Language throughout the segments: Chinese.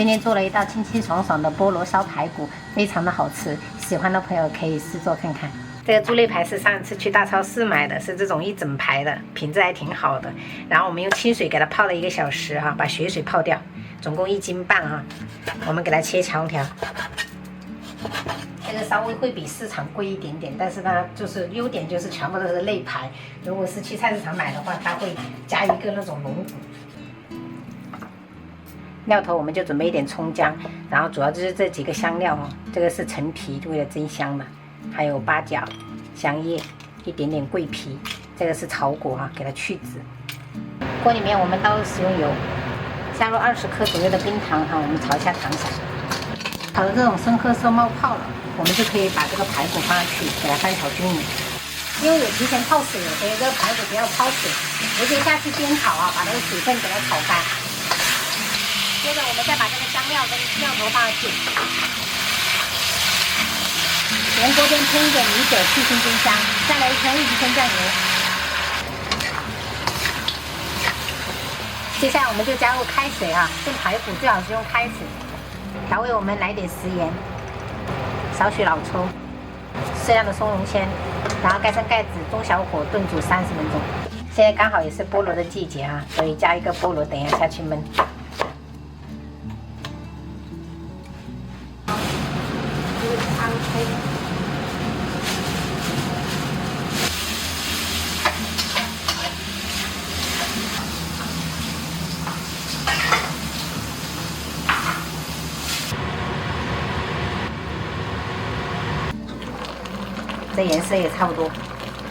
今天做了一道清清爽爽的菠萝烧排骨，非常的好吃，喜欢的朋友可以试做看看。这个猪肋排是上一次去大超市买的，是这种一整排的，品质还挺好的。然后我们用清水给它泡了1个小时哈，把血水泡掉，总共1斤半哈。我们给它切长条。这个稍微会比市场贵一点点，但是呢，就是优点就是全部都是肋排。如果是去菜市场买的话，它会加一个那种龙骨。料头我们就准备一点葱姜，然后主要就是这几个香料哦。这个是陈皮，为了增香的，还有八角、香叶，一点点桂皮。这个是草果啊，给它去籽。锅里面我们都使用油，加入20克左右的冰糖哈，我们炒一下糖色。炒的这种深褐色冒泡了，我们就可以把这个排骨放上去，给它翻炒均匀。因为有提前泡水了，所以这个排骨不要焯水，直接下去煸炒啊，把那个水分给它炒干。接着我们再把这个香料跟料头放上去，沿锅边喷一点米酒去腥增香，再来一圈玉子鲜酱油。接下来我们就加入开水啊，炖排骨最好是用开水。调味我们来点食盐，少许老抽，适量的松茸鲜，然后盖上盖子，中小火炖煮30分钟。现在刚好也是菠萝的季节啊，所以加一个菠萝，等一下下去焖。这颜色也差不多，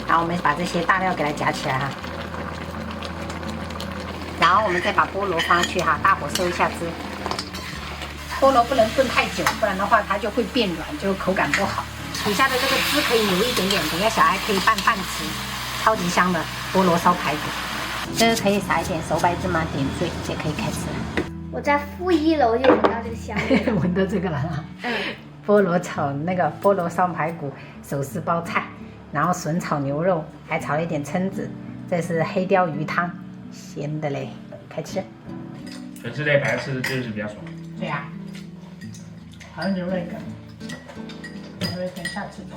然后我们把这些大料给它夹起来哈，然后我们再把菠萝放上去哈，大火收一下汁。菠萝不能炖太久，不然的话它就会变软，就口感不好。底下的这个汁可以留一点点，等一下小孩可以拌饭吃，超级香的菠萝烧排骨。这个可以撒一点熟白芝麻点缀，就可以开吃了。我在负1楼就闻到这个香味，闻到这个了啊。菠萝炒那个菠萝烧排骨，手撕包菜，然后笋炒牛肉，还炒了一点蛏子。这是黑鲷鱼汤，咸的嘞，开吃。这类排吃就是比较爽。对呀、还有牛肉羹，牛肉羹下次做。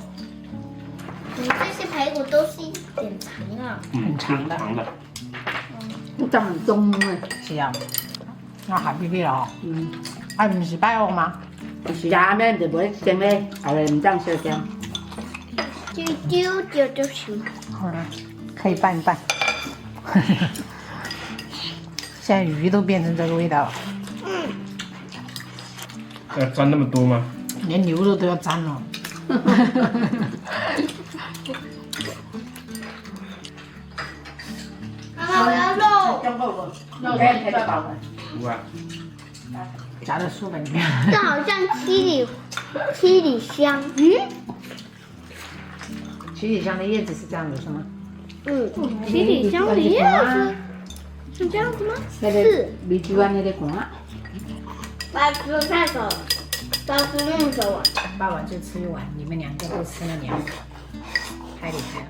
你这些排骨都是一点长啊，很长的。长的。正宗嘅，是啊，那下 B B 咯。唔是擺我嗎？是啊，咩就袂蒸咧，後來唔當燒蒸。就丢丢就行。好了，可以拌一拌。现在鱼都变成这个味道了，要沾那么多吗？连牛肉都要沾了。妈妈，我要肉。肉片太薄了。不啊。夹在书本里面。这好像七里香。七里香的叶子是这样子是吗？七里香的叶子是这样子吗？是。米酒啊，那个干。把蔬菜走，把不弄走啊。爸爸就吃1碗，你们2个都吃了2口，太厉害了。